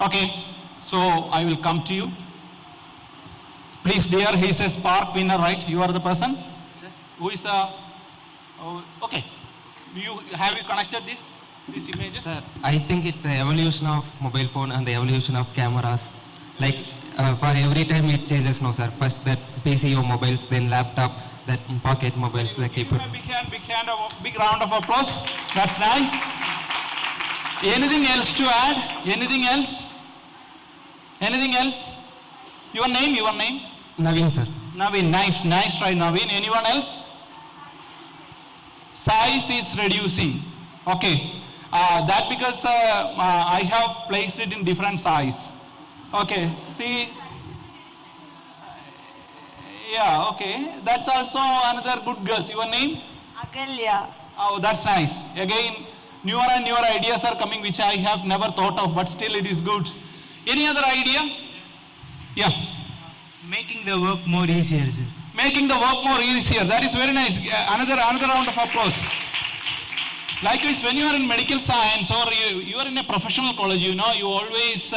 Okay, so I will come to you. Please, dear, he says spark winner, right? You are the person who is okay. Have you connected these images? Sir, I think it's the evolution of mobile phone and the evolution of cameras. Like for every time it changes now, sir. First that PC or mobiles, then laptop, then pocket mobiles, the keyboard. Big round of applause. That's nice. Anything else to add? Anything else? Anything else? Your name? Your name? Naveen, sir. Naveen, nice try, Naveen. Anyone else? Size is reducing. Okay. That because I have placed it in different size. Okay. See. Yeah. Okay. That's also another good guess. Your name? Agalya. Oh, that's nice. Again, newer and newer ideas are coming which I have never thought of, but still it is good. Any other idea? Yeah. Making the work more easier, sir. Making the work more easier. That is very nice. Another round of applause. Likewise, when you are in medical science or you are in a professional college, you know, you always,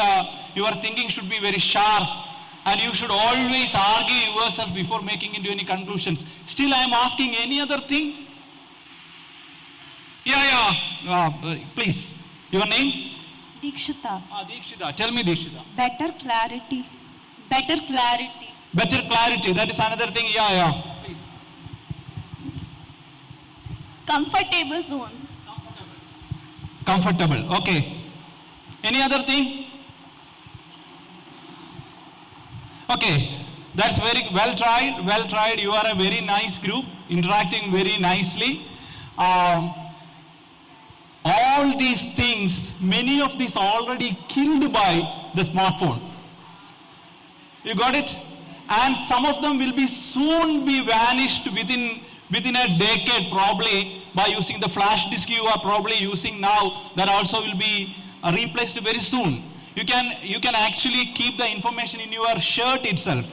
your thinking should be very sharp and you should always argue yourself before making into any conclusions. Still, I am asking any other thing? Yeah. Please. Your name? Dikshita. Dikshita. Tell me, Dikshita. Better clarity. Better clarity. Better clarity. That is another thing. Yeah. Please. Comfortable zone. Comfortable. Okay. Any other thing? Okay. That's very well tried. Well tried. You are a very nice group, interacting very nicely. All these things, many of these are already killed by the smartphone. You got it? And some of them will soon be vanished within a decade, probably by using the flash disk you are probably using now. That also will be replaced very soon. You can actually keep the information in your shirt itself.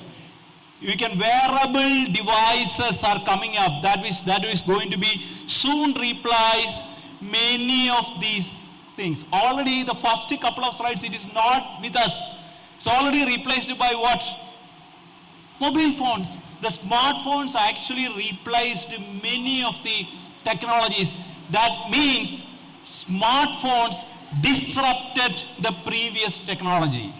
You can wearable devices are coming up that is going to be soon replace many of these things. Already the first couple of slides, it is not with us. It's already replaced by what? Mobile phones. The smartphones actually replaced many of the technologies. That means smartphones disrupted the previous technology.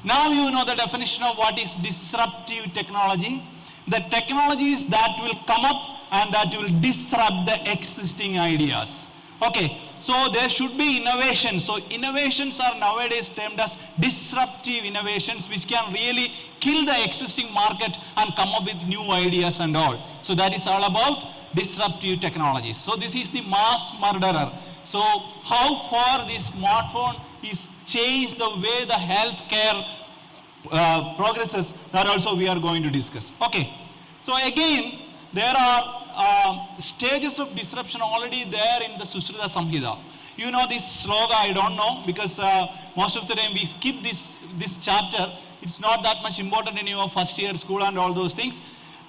Now you know the definition of what is disruptive technology. The technologies that will come up and that will disrupt the existing ideas. Okay, so there should be innovation. So innovations are nowadays termed as disruptive innovations, which can really kill the existing market and come up with new ideas and all. So that is all about disruptive technologies. So this is the mass murderer. So how far this smartphone is changed the way the healthcare progresses, that also we are going to discuss. Okay, so again, there are stages of disruption already there in the Sushrita Samhita. You know this sloga, I don't know, because most of the time we skip this chapter. It's not that much important in your first year school and all those things.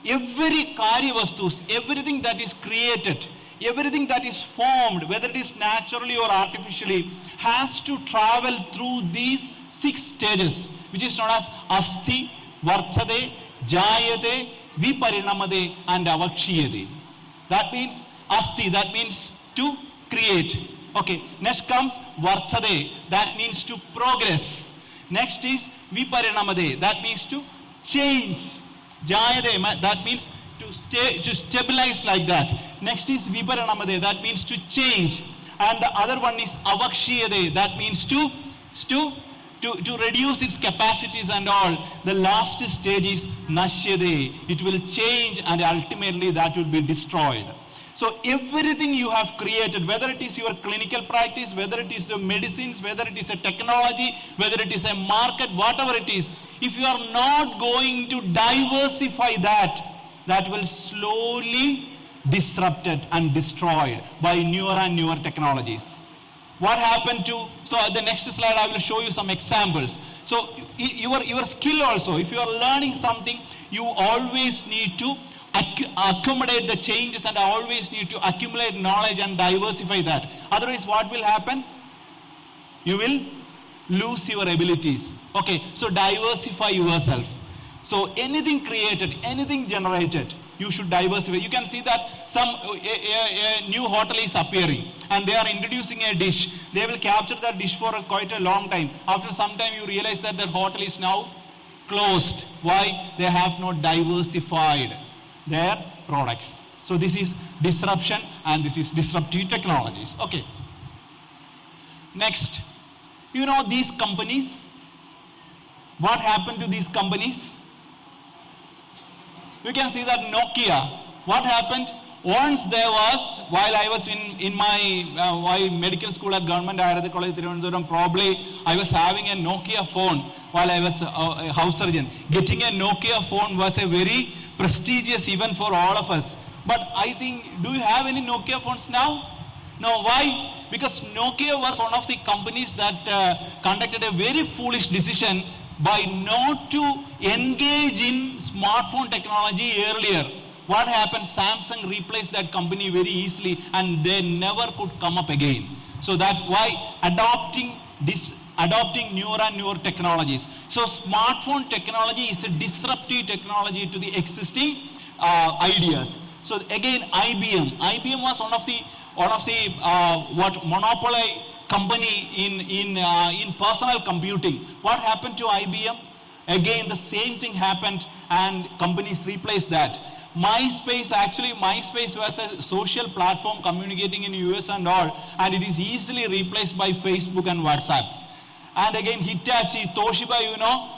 Every karya vastus, everything that is created, everything that is formed, whether it is naturally or artificially, has to travel through these 6 stages, which is known as asti, varthade, jayate, viparinamade, and avakshiyade. That means asti, that means to create. Okay, next comes varthade, that means to progress. Next is viparinamade, that means to change. Jayade, that means to stabilize like that. Next is viparinamade, that means to change. And the other one is avakshiyade, that means to reduce its capacities and all. The last stage is nashyade. It will change and ultimately that will be destroyed. So everything you have created, whether it is your clinical practice, whether it is the medicines, whether it is a technology, whether it is a market, whatever it is, if you are not going to diversify that will slowly disrupted and destroyed by newer and newer technologies. What happened to, so at the next slide I will show you some examples. So your skill also, if you are learning something, you always need to accommodate the changes and always need to accumulate knowledge and diversify that. Otherwise what will happen? You will lose your abilities. Okay, so diversify yourself. So anything created, anything generated, you should diversify. You can see that a new hotel is appearing and they are introducing a dish. They will capture that dish for quite a long time. After some time, you realize that the hotel is now closed. Why? They have not diversified their products. So this is disruption and this is disruptive technologies. Okay. Next, you know these companies, what happened to these companies? You can see that Nokia, what happened? Once there was, while I was in my medical school at Government Ayush College, Thiruvananthapuram, probably I was having a Nokia phone while I was a house surgeon. Getting a Nokia phone was a very prestigious event for all of us. But I think, do you have any Nokia phones now? No, why? Because Nokia was one of the companies that conducted a very foolish decision by not to engage in smartphone technology earlier. What happened? Samsung replaced that company very easily and they never could come up again. So that's why adopting newer and newer technologies. So smartphone technology is a disruptive technology to the existing ideas. So again, IBM was one of the monopoly company in personal computing. What happened to IBM? Again, the same thing happened and companies replaced that. MySpace was a social platform communicating in US and all, and it is easily replaced by Facebook and WhatsApp. And again, Hitachi, Toshiba, you know,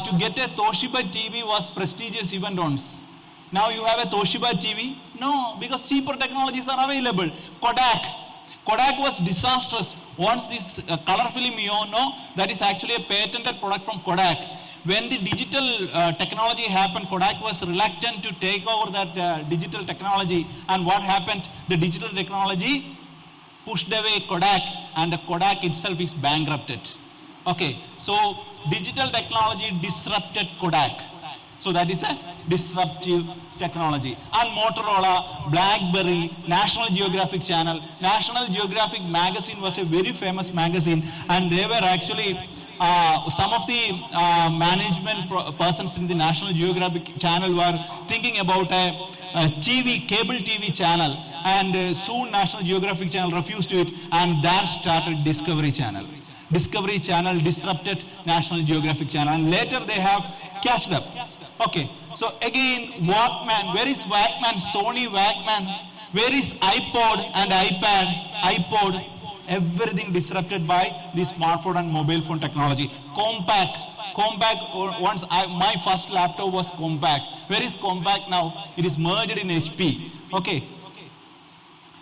to get a Toshiba TV was prestigious event once. Now you have a Toshiba TV? No, because cheaper technologies are available. Kodak was disastrous. Once this color film, you know, that is actually a patented product from Kodak. When the digital technology happened, Kodak was reluctant to take over that digital technology. And what happened? The digital technology pushed away Kodak and the Kodak itself is bankrupted. Okay, so digital technology disrupted Kodak. So that is a disruptive technology. And Motorola, BlackBerry, National Geographic Channel. National Geographic magazine was a very famous magazine and they were actually some of the management persons in the National Geographic Channel were thinking about a cable TV channel, and soon National Geographic Channel refused to it, and that started Discovery Channel. Discovery Channel disrupted National Geographic Channel, and later they have catched up. Okay, so again, Walkman, where is Walkman? Sony Walkman. Where is iPod and iPod? Everything disrupted by the smartphone and mobile phone technology. Compaq, once my first laptop was Compaq. Where is Compaq now? It is merged in HP. Okay.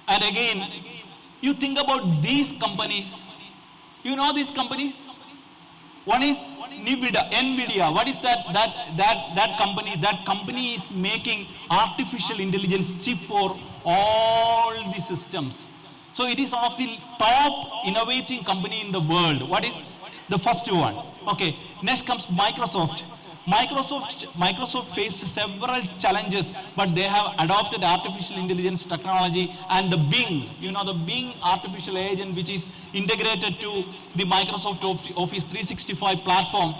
And again, you think about these companies. You know these companies? One is NVIDIA. What is that company? That company is making artificial intelligence chip for all the systems. So it is one of the top innovating company in the world. What is the first one? Okay, next comes Microsoft. Microsoft faced several challenges, but they have adopted artificial intelligence technology, and the Bing, you know, the Bing artificial agent, which is integrated to the Microsoft Office 365 platform.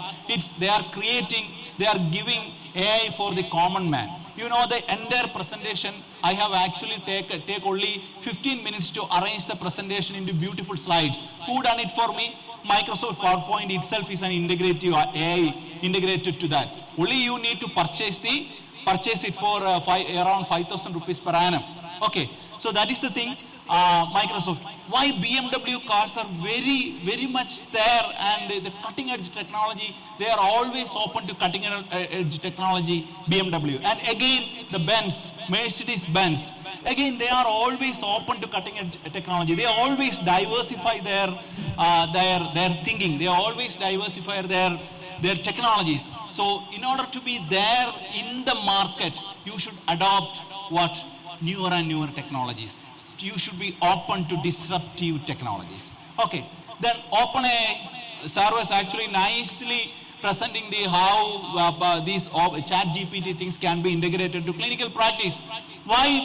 They are giving AI for the common man. You know, the entire presentation, I have actually take only 15 minutes to arrange the presentation into beautiful slides. Who done it for me? Microsoft PowerPoint itself is an integrative AI integrated to that. Only you need to purchase it for around 5,000 rupees per annum. Okay, so that is the thing. Microsoft. Why BMW cars are very, very much there, and the cutting edge technology, they are always open to cutting edge technology, BMW. And again, the Mercedes-Benz, again, they are always open to cutting edge technology. They always diversify their thinking. They always diversify their technologies. So in order to be there in the market, you should adopt what? Newer and newer technologies. You should be open to disruptive technologies. Okay, then OpenAI, sir was actually nicely presenting how these chat GPT things can be integrated to clinical practice. Why?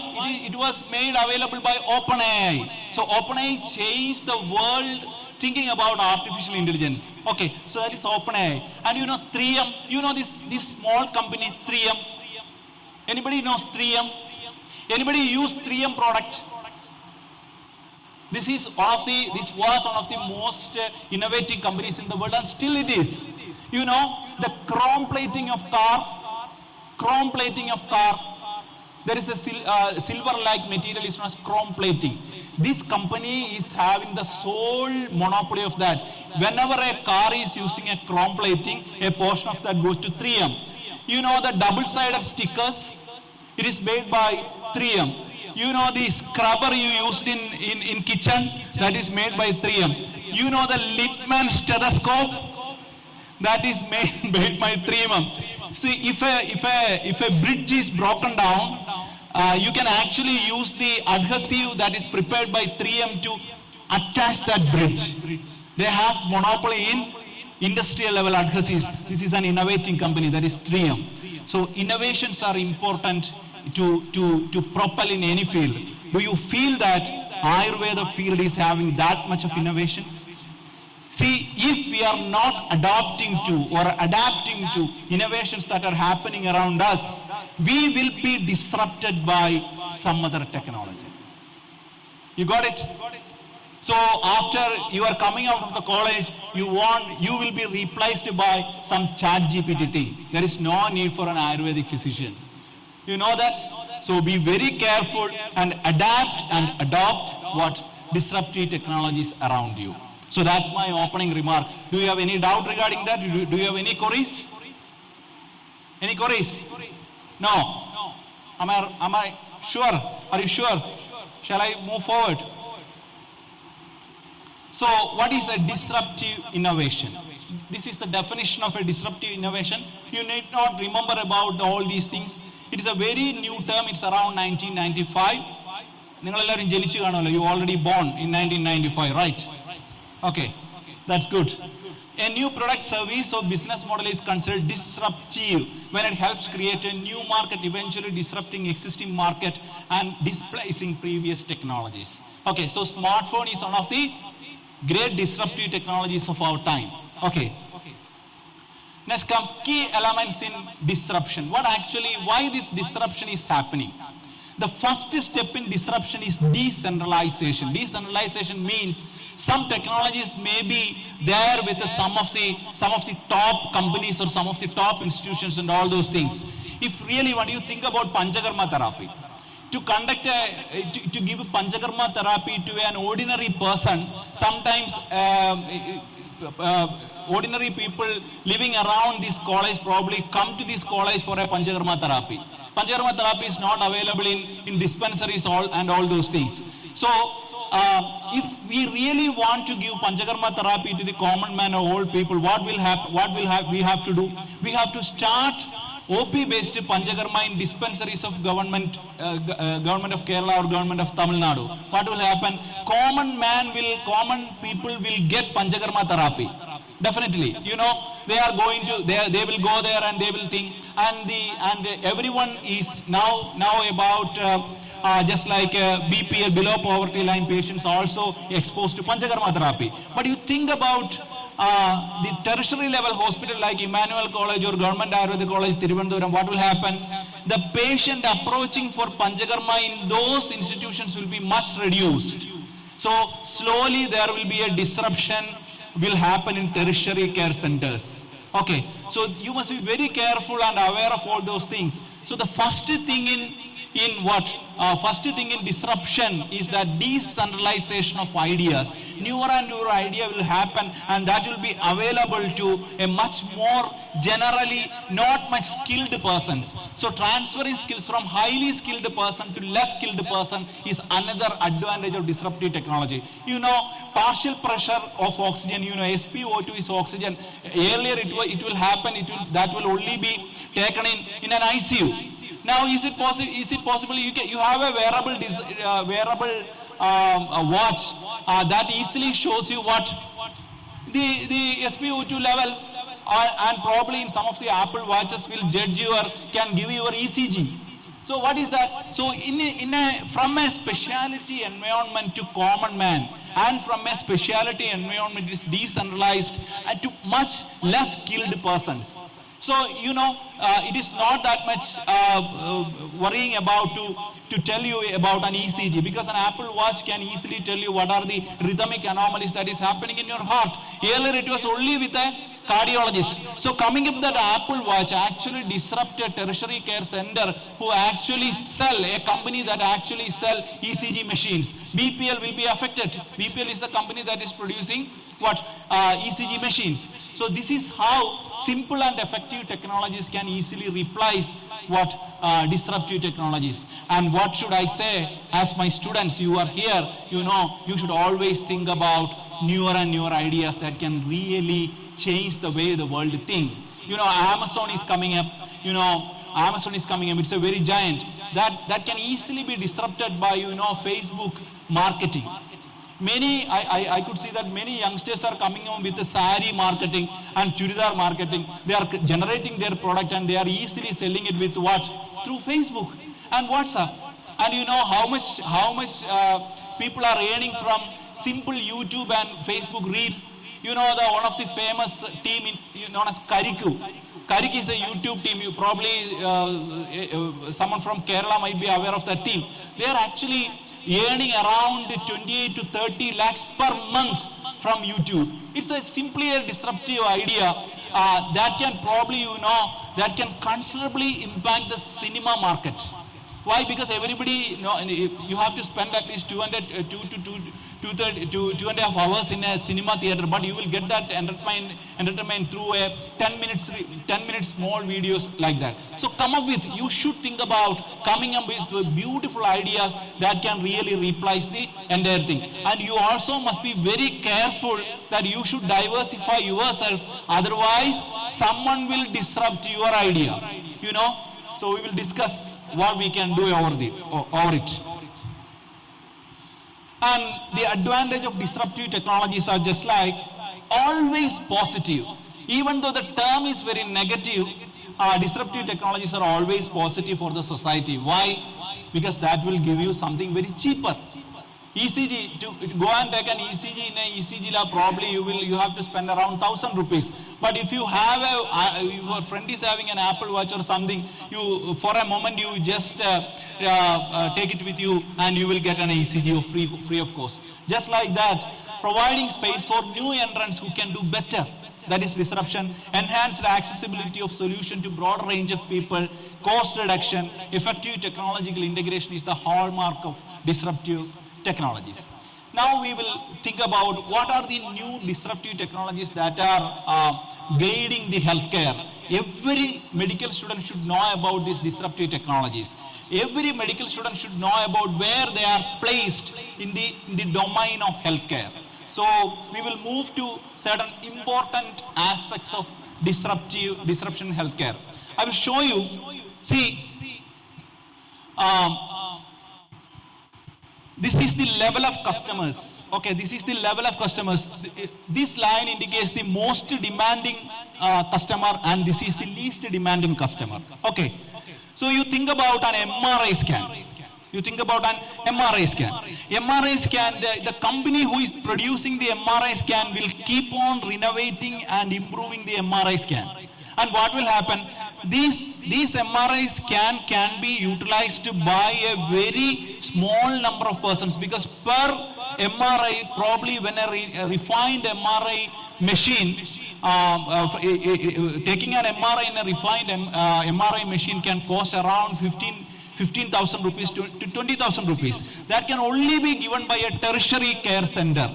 It was made available by OpenAI. So OpenAI changed the world thinking about artificial intelligence. Okay, so that is OpenAI. And you know 3M, you know this small company 3M. Anybody knows 3M? Anybody use 3M product? This was one of the most innovative companies in the world, and still it is. You know, the chrome plating of car, there is a silver-like material is known as chrome plating. This company is having the sole monopoly of that. Whenever a car is using a chrome plating, a portion of that goes to 3M. You know the double-sided stickers, it is made by 3M. You know the scrubber you used in kitchen, that is made by 3M. You know the Littmann stethoscope, that is made by 3M. See, if a bridge is broken down, you can actually use the adhesive that is prepared by 3M to attach that bridge. They have monopoly in industrial level adhesives. This is an innovating company, that is 3M. So innovations are important to propel in any field. Do you feel that Ayurveda field is having that much of innovations? See, if we are not adapting to innovations that are happening around us, we will be disrupted by some other technology. You got it? So after you are coming out of the college, you will be replaced by some chat GPT thing. There is no need for an Ayurvedic physician. You know that? So be very careful and adapt and adopt what disruptive technologies around you. So that's my opening remark. Do you have any doubt regarding that? Do you have any queries? Any queries? No. Am I sure? Are you sure? Shall I move forward? So what is a disruptive innovation? This is the definition of a disruptive innovation. You need not remember about all these things. It is a very new term. It's around 1995. You already born in 1995, right? Okay, that's good. A new product, service or business model is considered disruptive when it helps create a new market, eventually disrupting existing market and displacing previous technologies. Okay, so smartphone is one of the great disruptive technologies of our time. Okay. Next comes key elements in disruption. Why this disruption is happening? The first step in disruption is decentralization. Decentralization means some technologies may be there with some of the top companies or some of the top institutions and all those things. If really, what do you think about Panchakarma therapy? To conduct to give Panchakarma therapy to an ordinary person, sometimes ordinary people living around this college probably come to this college for a Panchakarma therapy. Panchakarma therapy is not available in dispensaries and all those things. So if we really want to give Panchakarma therapy to the common man or old people, we have to do? We have to start OP based Panchakarma in dispensaries of government of Kerala or government of Tamil Nadu. What will happen? Common people will get Panchakarma therapy. Definitely, you know, they will go there and they will think, and everyone is now about just like BPL, below poverty line patients, also exposed to Panchakarma therapy. But you think about the tertiary level hospital like Emmanuel College or Government Ayurvedic College, Thiruvananthapuram, what will happen? The patient approaching for Panchakarma in those institutions will be much reduced. So slowly there will be a disruption will happen in tertiary care centers. Okay, so you must be very careful and aware of all those things. So the first thing in disruption is that decentralization of ideas. Newer and newer idea will happen, and that will be available to a much more generally not much skilled persons. So transferring skills from highly skilled person to less skilled person is another advantage of disruptive technology. You know, partial pressure of oxygen, you know, SpO2 is oxygen. Earlier it will happen, that will only be taken in an ICU. Now, is it possible you have a wearable watch that easily shows you what the SpO2 levels and probably in some of the Apple watches can give you your ECG. So what is that? So from a specialty environment to common man, and from a specialty environment is decentralized and to much less skilled persons. So, it is not that much worrying about to tell you about an ECG, because an Apple Watch can easily tell you what are the rhythmic anomalies that is happening in your heart. Earlier it was only with a cardiologist. So coming up that Apple Watch actually disrupted tertiary care center who actually sell, a company that actually sell ECG machines. BPL will be affected. BPL is the company that is producing ECG machines. So this is how simple and effective technologies can easily replace disruptive technologies. And what should I say, as my students, you are here, you should always think about newer and newer ideas that can really change the way the world think. Amazon is coming up, it's a very giant that can easily be disrupted by Facebook marketing. I could see that many youngsters are coming on with the sari marketing and churidar marketing. They are generating their product and they are easily selling it with what? Through Facebook and WhatsApp. And how much people are earning from simple YouTube and Facebook reels. One of the famous team known as Kariku. Karik is a YouTube team. You probably, someone from Kerala might be aware of that team. They are actually earning around 28 to 30 lakhs per month from YouTube. It's simply a disruptive idea that can probably, that can considerably impact the cinema market. Why? Because everybody, you have to spend at least 2.5 hours in a cinema theater, but you will get that entertainment through a 10 minutes small videos like that. So you should think about coming up with beautiful ideas that can really replace the entire thing. And you also must be very careful that you should diversify yourself, otherwise someone will disrupt your idea. So we will discuss what we can do over it. And the advantage of disruptive technologies are just like always positive. Even though the term is very negative, disruptive technologies are always positive for the society. Why? Because that will give you something very cheaper. ECG, to go and take an ECG in a ECG lab, probably you have to spend around 1,000 rupees. But if you have your friend is having an Apple Watch or something, for a moment you just take it with you and you will get an ECG free of cost. Just like that, providing space for new entrants who can do better. That is disruption. Enhanced accessibility of solution to broad range of people, cost reduction, effective technological integration is the hallmark of disruptive technologies. Now we will think about what are the new disruptive technologies that are guiding the healthcare. Every medical student should know about these disruptive technologies. Every medical student should know about where they are placed in the domain of healthcare. So we will move to certain important aspects of disruption in healthcare. I will show you, this is the level of customers. Okay, this is the level of customers. This line indicates the most demanding customer, and this is the least demanding customer. Okay, so you think about an MRI scan. MRI scan, the company who is producing the MRI scan will keep on renovating and improving the MRI scan. And what will happen? These MRI scan can be utilized by a very small number of persons, because per MRI, probably when a refined MRI machine, taking an MRI in a refined MRI machine can cost around 15,000 rupees to 20,000 rupees. That can only be given by a tertiary care center.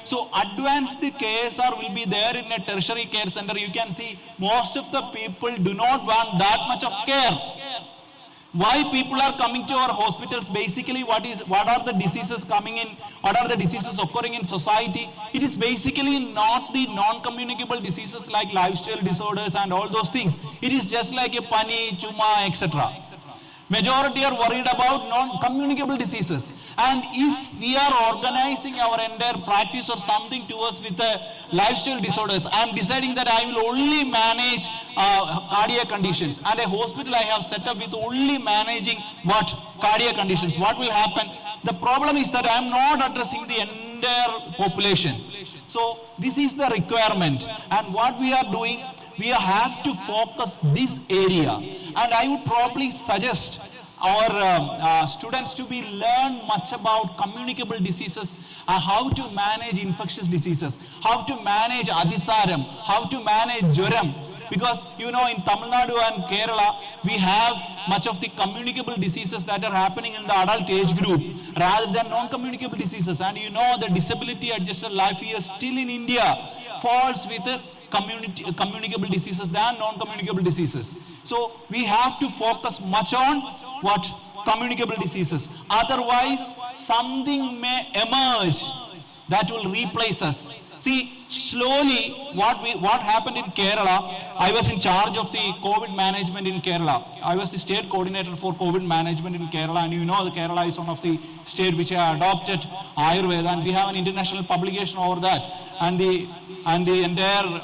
So advanced KSR will be there in a tertiary care center. You can see most of the people do not want that much of care. Why people are coming to our hospitals? Basically, what are the diseases coming in? What are the diseases occurring in society? It is basically not the non-communicable diseases like lifestyle disorders and all those things. It is just like a pani, chuma, etc. Majority are worried about non-communicable diseases. And if we are organizing our entire practice or something to us with lifestyle disorders, I am deciding that I will only manage cardiac conditions, and a hospital I have set up with only managing what? Cardiac conditions. What will happen? The problem is that I am not addressing the entire population. So this is the requirement, and what we are doing, we have to focus this area. And I would probably suggest our students to be learn much about communicable diseases, how to manage infectious diseases, how to manage adisaram, how to manage juram. Because you know, in Tamil Nadu and Kerala, we have much of the communicable diseases that are happening in the adult age group rather than non-communicable diseases. And you know, the disability adjusted life year still in India falls with communicable diseases than non-communicable diseases. So we have to focus much on what? Communicable diseases. Otherwise, something may emerge that will replace us. See, slowly, what happened in Kerala, I was in charge of the COVID management in Kerala. I was the state coordinator for COVID management in Kerala, and you know the Kerala is one of the state which have adopted Ayurveda, and we have an international publication over that. And the entire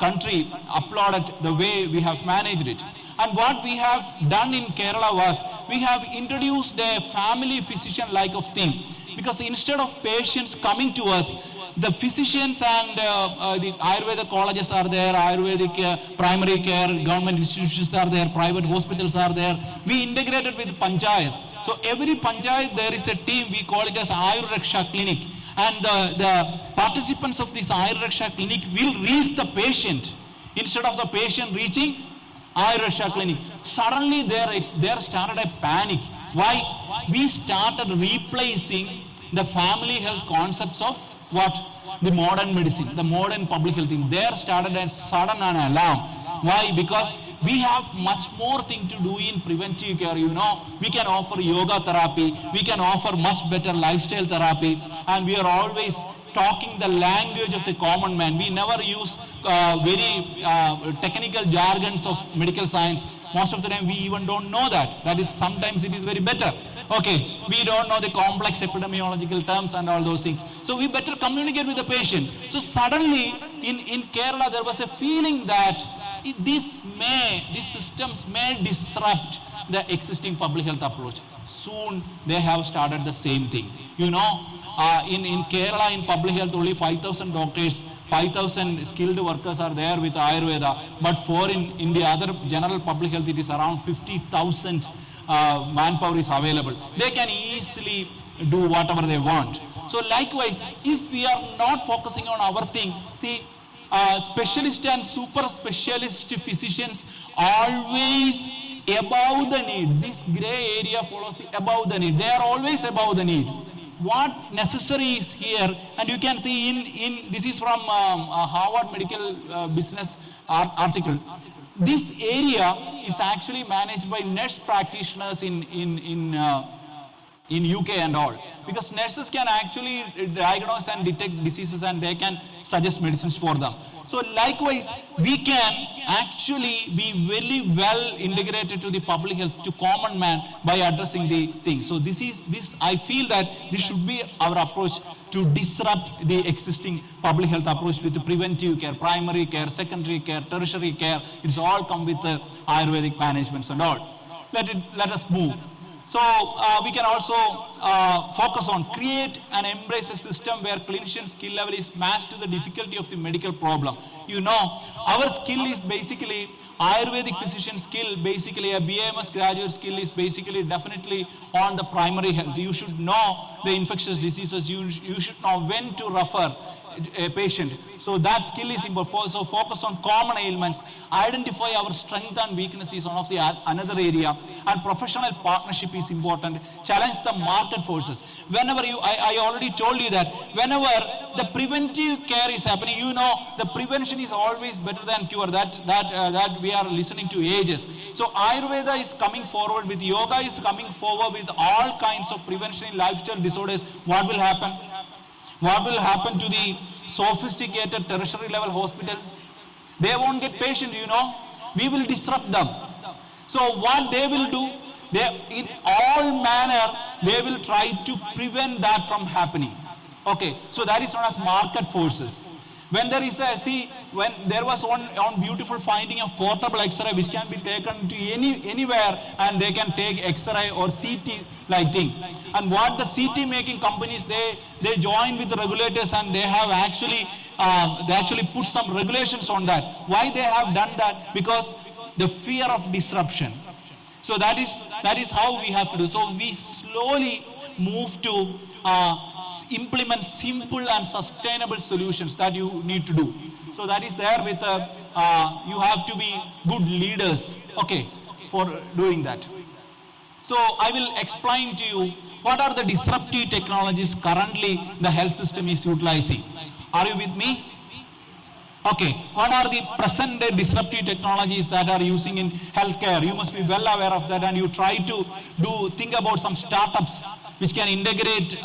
country applauded the way we have managed it. And what we have done in Kerala was, we have introduced a family physician-like of thing. Because instead of patients coming to us, the physicians and the Ayurveda colleges are there, Ayurvedic primary care, government institutions are there, private hospitals are there. We integrated with Panchayat. So every Panchayat there is a team, we call it as Ayurraksha clinic. And the participants of this Ayurraksha clinic will reach the patient instead of the patient reaching Ayurraksha clinic. Suddenly there started a panic. Why? We started replacing the family health concepts of what? The modern medicine, the modern public health thing. There started a sudden an alarm. Why? Because we have much more thing to do in preventive care. You know, we can offer yoga therapy, we can offer much better lifestyle therapy, and we are always talking the language of the common man. We never use very technical jargons of medical science. Most of the time we even don't know that. That is, sometimes it is very better. Okay, we don't know the complex epidemiological terms and all those things. So we better communicate with the patient. So suddenly in Kerala there was a feeling that these systems may disrupt the existing public health approach. Soon they have started the same thing. You know, in Kerala in public health only 5,000 doctors, 5,000 skilled workers are there with Ayurveda, but in the other general public health it is around 50,000 manpower is available. They can easily do whatever they want. So likewise, if we are not focusing on our thing, see, specialist and super specialist physicians always above the need. This gray area follows the above the need. They are always above the need. What necessary is here, and you can see in this is from a Harvard Medical Business article. This area is actually managed by nurse practitioners in UK and all, because nurses can actually diagnose and detect diseases and they can suggest medicines for them. So likewise, we can actually be very well integrated to the public health, to common man, by addressing the things. So this I feel that this should be our approach to disrupt the existing public health approach with the preventive care, primary care, secondary care, tertiary care. It's all come with Ayurvedic managements and all. Let us move. So we can also focus on create and embrace a system where clinician skill level is matched to the difficulty of the medical problem. You know, our skill is basically Ayurvedic physician skill, basically a BAMS graduate skill is basically definitely on the primary health. You should know the infectious diseases, you should know when to refer a patient. So that skill is important. So focus on common ailments, identify our strength and weakness is one of the another area, and professional partnership is important. Challenge the market forces. Whenever I already told you that whenever the preventive care is happening, you know, the prevention is always better than cure. That we are listening to ages. So Ayurveda is coming forward with yoga, is coming forward with all kinds of prevention in lifestyle disorders. What will happen? What will happen to the sophisticated tertiary level hospital? They won't get patients, you know. We will disrupt them. So what they will do, they in all manner, they will try to prevent that from happening. Okay, so that is known as market forces. When there is a, see, when there was one beautiful finding of portable X-ray which can be taken to anywhere and they can take X-ray or CT lighting. And what the CT making companies, they join with the regulators and they have actually, put some regulations on that. Why they have done that? Because the fear of disruption. So that is how we have to do. So we slowly move to implement simple and sustainable solutions that you need to do. So that is there with you have to be good leaders, okay, for doing that. So I will explain to you what are the disruptive technologies currently the health system is utilizing. Are you with me? Okay, what are the present day disruptive technologies that are using in healthcare? You must be well aware of that, and you try to think about some startups which can integrate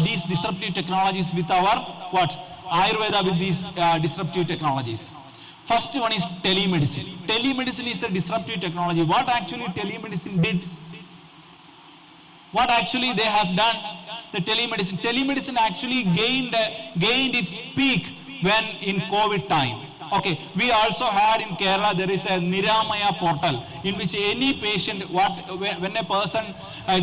these disruptive technologies with our Ayurveda with these disruptive technologies. First one is telemedicine. Telemedicine is a disruptive technology. What actually telemedicine did? What actually they have done? The telemedicine. Telemedicine actually gained its peak when in COVID time. Okay, we also had in Kerala, there is a Niramaya portal in which any patient, when a person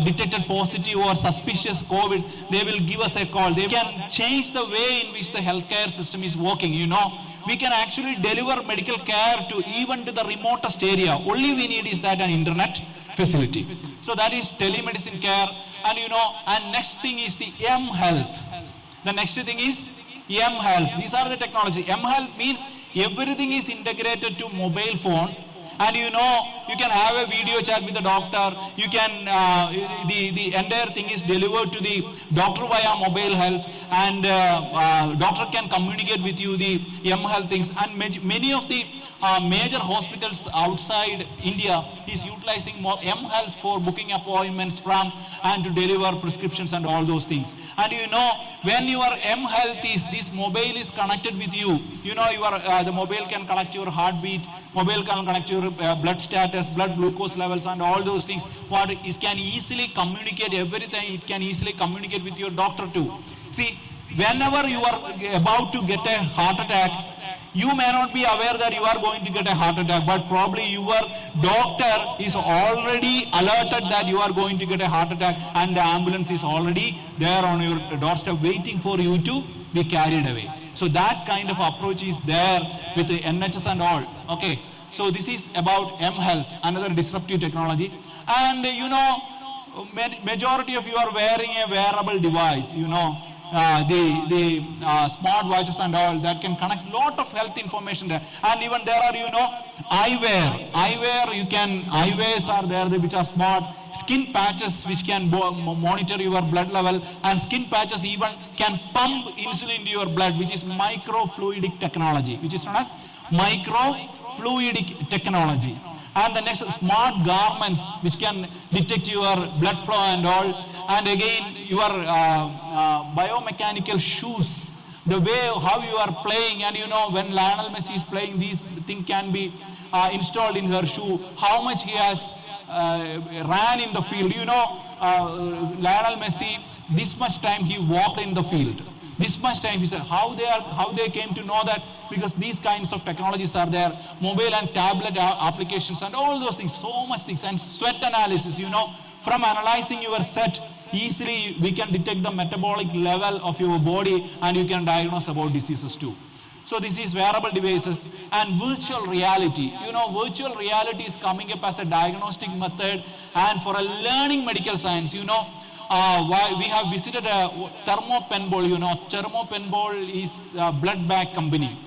detected positive or suspicious COVID, they will give us a call. They can change the way in which the healthcare system is working, you know. We can actually deliver medical care to even to the remotest area. Only we need is that an internet facility. So that is telemedicine care. And you know, and next thing is the M-Health. The next thing is M-Health. These are the technology. M-Health means everything is integrated to mobile phone, and you know, you can have a video chat with the doctor. You can the entire thing is delivered to the doctor via mobile health, and doctor can communicate with you the M-Health things. And many of the major hospitals outside India is utilizing more M-Health for booking appointments from and to deliver prescriptions and all those things. And you know, when your M-Health is, this mobile is connected with you, you know, the mobile can connect your heartbeat, mobile can connect your blood status, blood glucose levels and all those things. What it can easily communicate everything, it can easily communicate with your doctor too. See, whenever you are about to get a heart attack, you may not be aware that you are going to get a heart attack, but probably your doctor is already alerted that you are going to get a heart attack, and the ambulance is already there on your doorstep waiting for you to be carried away. So that kind of approach is there with the NHS and all. Okay, so this is about M-Health, another disruptive technology. And you know, majority of you are wearing a wearable device, you know. The smart watches and all that can connect lot of health information there. And even there are, you know, eyewear, you can, eyewears are there which are smart, skin patches which can monitor your blood level, and skin patches even can pump insulin into your blood, which is microfluidic technology, which is known as microfluidic technology. And the next, smart garments which can detect your blood flow and all. And again, your biomechanical shoes, the way how you are playing, and you know, when Lionel Messi is playing, these things can be installed in her shoe. How much he has ran in the field, you know, Lionel Messi, this much time he walked in the field. This much time he said, how they came to know that? Because these kinds of technologies are there, mobile and tablet applications and all those things, so much things. And sweat analysis, you know, from analyzing your sweat, easily we can detect the metabolic level of your body, and you can diagnose about diseases too. So this is wearable devices. And virtual reality, you know, virtual reality is coming up as a diagnostic method and for a learning medical science, you know. We have visited a Thermopenbol, you know. Thermopenbol is a blood bag company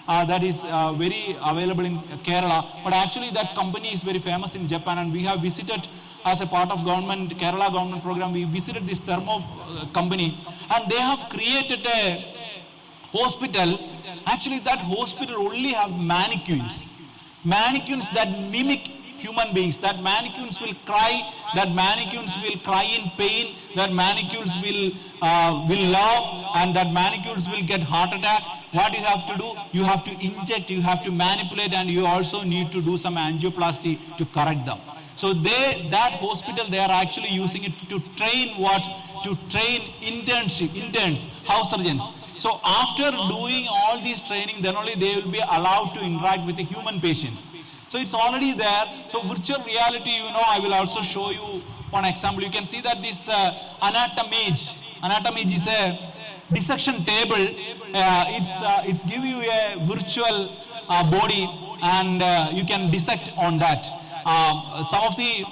that is very available in Kerala, but actually that company is very famous in Japan, and we have visited as a part of Kerala government program. We visited this thermo company, and they have created a hospital. Actually that hospital only have mannequins that mimic human beings. That mannequins will cry, that mannequins will cry in pain, that mannequins will love, and that mannequins will get heart attack. What you have to do? You have to inject, you have to manipulate, and you also need to do some angioplasty to correct them. So that hospital, they are actually using it to train what? To train interns, house surgeons. So after doing all these training, then only they will be allowed to interact with the human patients. So it's already there. So virtual reality, I will also show you one example. You can see that this Anatomage is a dissection table. It's give you a virtual body, and you can dissect on that. Some of the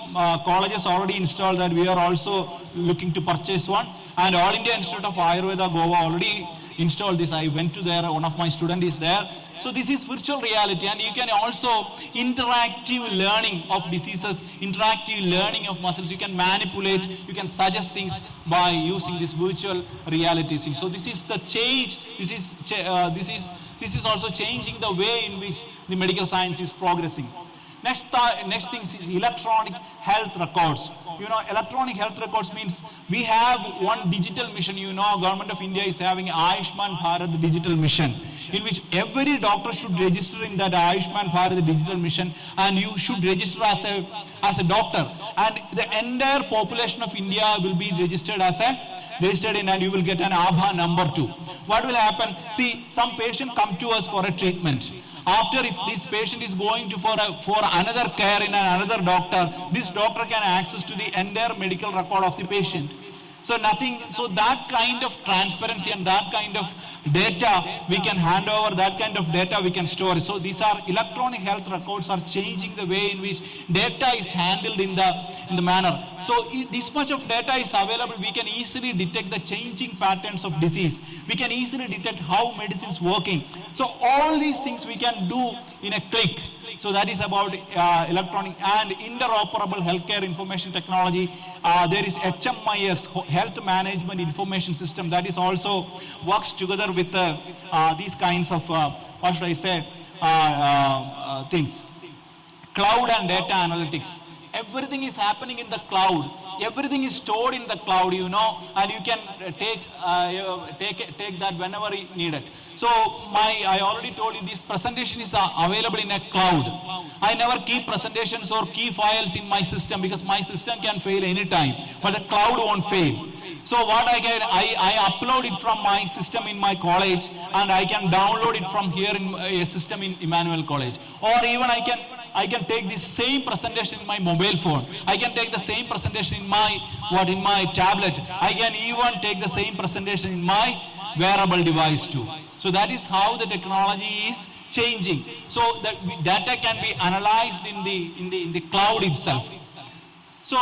colleges already installed that. We are also looking to purchase one, and All India Institute of Ayurveda Goa already installed this. I went to there, one of my students is there. So this is virtual reality, and you can also interactive learning of diseases, interactive learning of muscles. You can manipulate, you can suggest things by using this virtual reality thing. So this is the change. This is also changing the way in which the medical science is progressing. Next thing is electronic health records. Electronic health records means we have one digital mission. Government of India is having Ayushman Bharat digital mission, in which every doctor should register in that Ayushman Bharat digital mission, and you should register as a doctor, and the entire population of India will be registered in, and you will get an Aadhaar number too. What will happen? See, some patient come to us for a treatment. After, if this patient is going to for another care in another doctor, this doctor can access to the entire medical record of the patient. So that kind of transparency and that kind of data we can hand over, that kind of data we can store. So these are electronic health records are changing the way in which data is handled in the manner. So this much of data is available, we can easily detect the changing patterns of disease. We can easily detect how medicine is working. So all these things we can do in a click. So that is about electronic and interoperable healthcare information technology. There is HMIS, Health Management Information System, that is also works together with these kinds of, what should I say, things. Cloud and data analytics. Everything is happening in the cloud. Everything is stored in the cloud, and you can take that whenever needed. So I already told you this presentation is available in a cloud. I never keep presentations or key files in my system because my system can fail anytime, but the cloud won't fail. So what I upload it from my system in my college, and I can download it from here in a system in Emmanuel College. Or even I can take the same presentation in my mobile phone. I can take the same presentation in my tablet. I can even take the same presentation in my wearable device too. So that is how the technology is changing. So that data can be analyzed in the cloud itself. So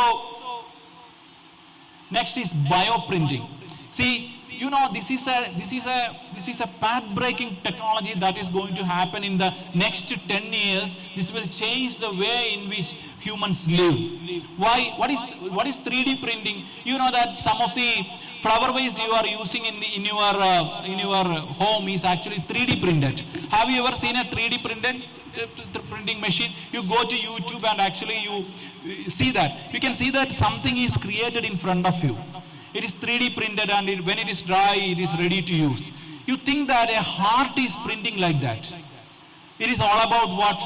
next is bioprinting. See, this is a path-breaking technology that is going to happen in the next 10 years. This will change the way in which humans live. Why? What is 3D printing? You know that some of the flower vase you are using in your home is actually 3D printed. Have you ever seen a 3D printing machine? You go to YouTube and actually you see that. You can see that something is created in front of you. It is 3D printed, and when it is dry, it is ready to use. You think that a heart is printing like that. It is all about what?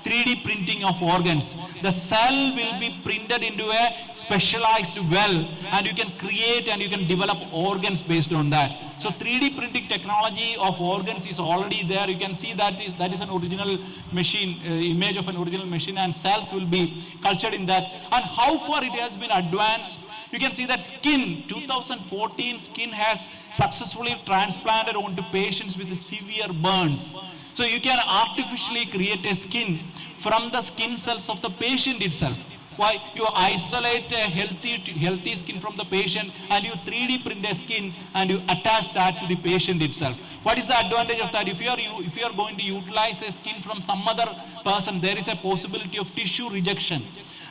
3D printing of organs. The cell will be printed into a specialized well, and you can create and you can develop organs based on that. So 3D printing technology of organs is already there. You can see that is an original machine, image of an original machine, and cells will be cultured in that. And how far it has been advanced. You can see that skin, 2014 skin has successfully transplanted onto patients with severe burns. So you can artificially create a skin from the skin cells of the patient itself. Why? You isolate a healthy skin from the patient, and you 3D print a skin and you attach that to the patient itself. What is the advantage of that? If you are going to utilize a skin from some other person, there is a possibility of tissue rejection.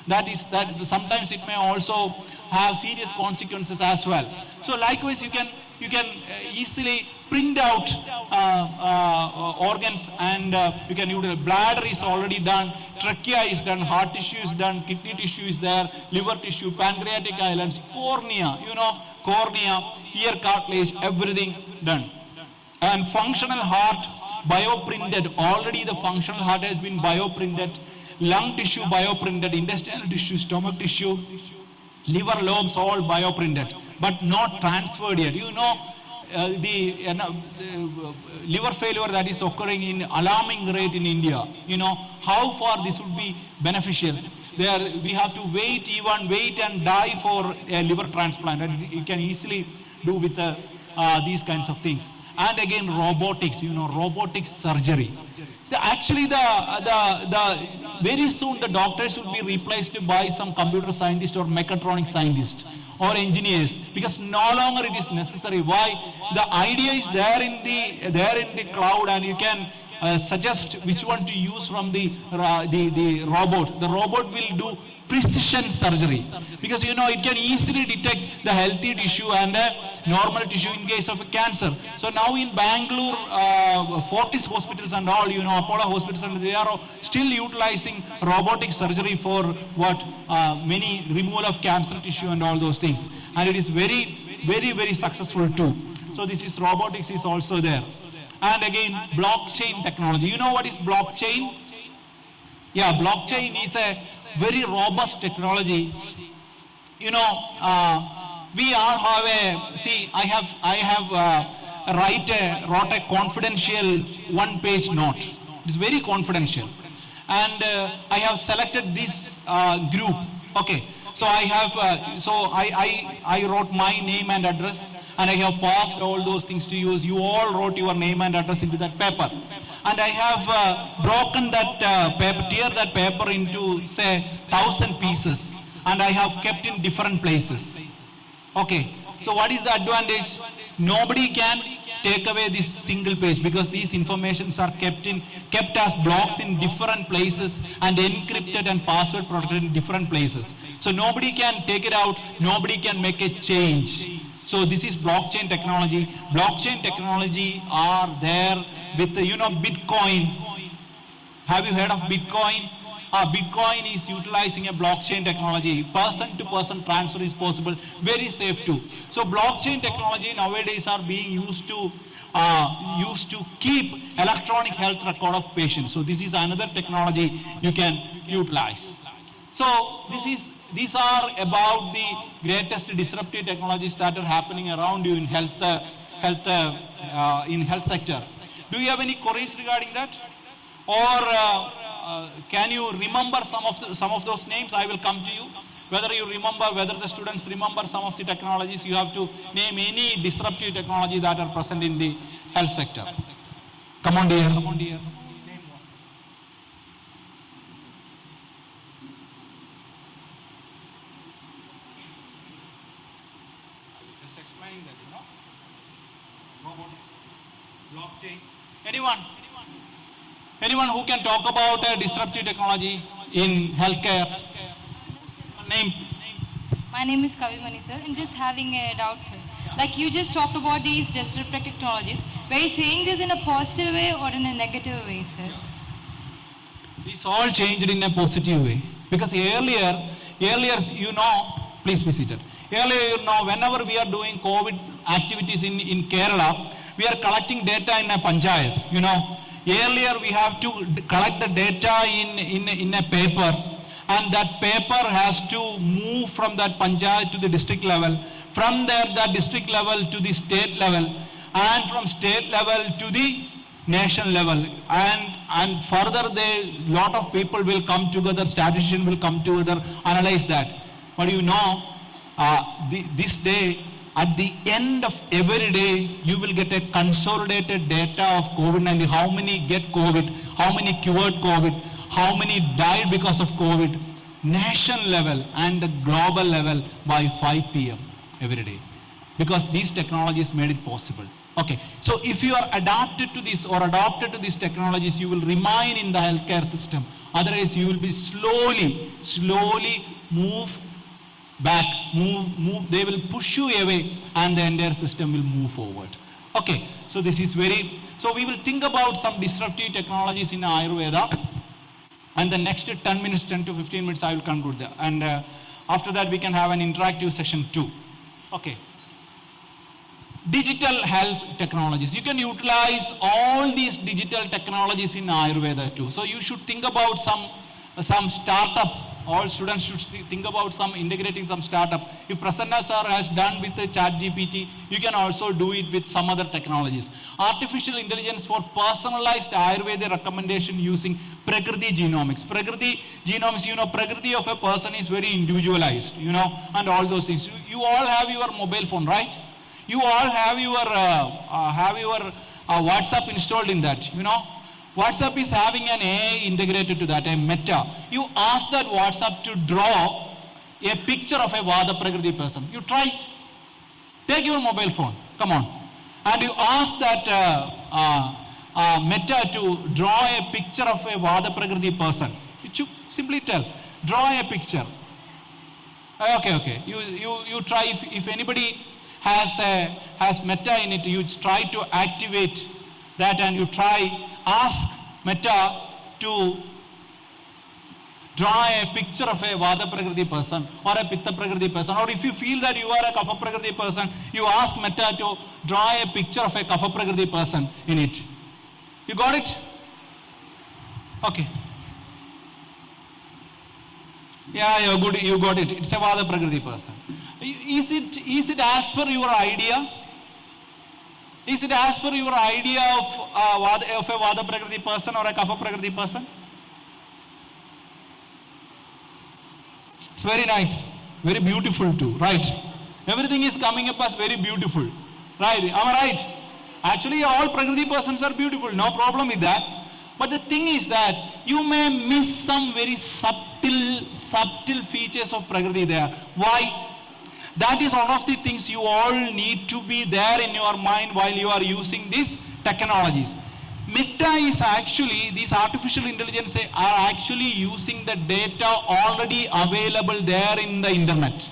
That sometimes it may also have serious consequences as well. So likewise, you can easily print out organs, and you can utilize. Bladder is already done, trachea is done, heart tissue is done, kidney tissue is there, liver tissue, pancreatic islands, cornea, cornea, ear cartilage, everything done. And functional heart bioprinted, already the functional heart has been bioprinted, lung tissue bioprinted, intestinal tissue, stomach tissue, liver lobes all bioprinted, but not transferred yet. The liver failure that is occurring in alarming rate in India. How far this would be beneficial. There we have to wait and die for a liver transplant, and you can easily do with these kinds of things. And again, robotics, robotic surgery. So actually, the very soon the doctors will be replaced by some computer scientist or mechatronic scientist or engineers, because no longer it is necessary. Why? The idea is there in the cloud, and you can suggest which one to use from the robot. The robot will do precision surgery, because it can easily detect the healthy tissue and normal tissue in case of a cancer. So now in Bangalore, Fortis hospitals and all, Apollo hospitals, and they are still utilizing robotic surgery for many removal of cancer tissue and all those things, and it is very, very, very successful too. So this is robotics is also there. And again, blockchain technology. You know what is blockchain? Yeah, blockchain is a very robust technology. We all have I wrote a confidential one-page note. It's very confidential, and I have selected this group. Okay, so I wrote my name and address, and I have passed all those things to you. You all wrote your name and address into that paper. And I have broken that paper, tear that paper into, say, 1,000 pieces, and I have kept in different places. Okay, so what is the advantage? Nobody can take away this single page, because these informations are kept as blocks in different places and encrypted and password protected in different places. So nobody can take it out, nobody can make a change. So this is blockchain technology. Blockchain technology are there with Bitcoin. Have you heard of Bitcoin? Bitcoin is utilizing a blockchain technology. Person-to-person transfer is possible, very safe too. So blockchain technology nowadays are being used to keep electronic health record of patients. So this is another technology you can utilize. So these are about the greatest disruptive technologies that are happening around you in health sector. Do you have any queries regarding that? Or can you remember some of those names? I will come to you. Whether the students remember some of the technologies, you have to name any disruptive technology that are present in the health sector. Come on, dear. Just explaining that, robotics, blockchain. Anyone who can talk about a disruptive technology in healthcare? Name. My name is Kavimani, sir. I'm just having a doubt, sir. Like you just talked about these disruptive technologies. Were you saying this in a positive way or in a negative way, sir? It's all changed in a positive way. Because earlier, please be seated. Earlier, whenever we are doing COVID activities in Kerala, we are collecting data in a panchayat. Earlier we have to collect the data in a paper, and that paper has to move from that panchayat to the district level, from there the district level to the state level, and from state level to the nation level, and further lot of people will come together, statisticians will come together, analyze that. But this day, at the end of every day, you will get a consolidated data of COVID-19, how many get COVID, how many cured COVID, how many died because of COVID, nation level and the global level by 5 p.m. every day. Because these technologies made it possible. Okay, so if you are adapted to this or adopted to these technologies, you will remain in the healthcare system. Otherwise, you will be slowly move back, they will push you away, and the entire system will move forward. Okay, so this is very, so we will think about some disruptive technologies in Ayurveda, and the next 10 minutes, 10 to 15 minutes, I will conclude there. And after that, we can have an interactive session too. Okay. Digital health technologies. You can utilize all these digital technologies in Ayurveda too. So you should think about some startup. All students should think about some integrating some startup. If Prasanna sir has done with the ChatGPT, you can also do it with some other technologies. Artificial intelligence for personalized Ayurveda recommendation using Prakriti Genomics. Prakriti Genomics, you know, Prakriti of a person is very individualized, you know, and all those things. You all have your mobile phone, right? You all have your WhatsApp installed in that, you know. WhatsApp is having an AI integrated to that, a meta. You ask that WhatsApp to draw a picture of a Vada Prakriti person. You try. Take your mobile phone, come on. And you ask that meta to draw a picture of a Vada Prakriti person. You simply tell, draw a picture. Okay. You try, if anybody has meta in it, you try to activate that, and you try, ask meta to draw a picture of a Vada Prakriti person or a Pitta Prakriti person, or if you feel that you are a Kapha Prakriti person, you ask meta to draw a picture of a Kapha Prakriti person in it. You got it? Okay. Yeah, good, you got it. It's a Vada Prakriti person. Is it as per your idea? Is it as per your idea of a Vada Prakriti person or a Kapha Prakriti person? It's very nice, very beautiful too, right? Everything is coming up as very beautiful, right? Am I right? Actually, all Prakriti persons are beautiful, no problem with that. But the thing is that you may miss some very subtle features of Prakriti there. Why? That is one of the things you all need to be there in your mind while you are using these technologies. Meta is actually, these artificial intelligence are actually using the data already available there in the internet.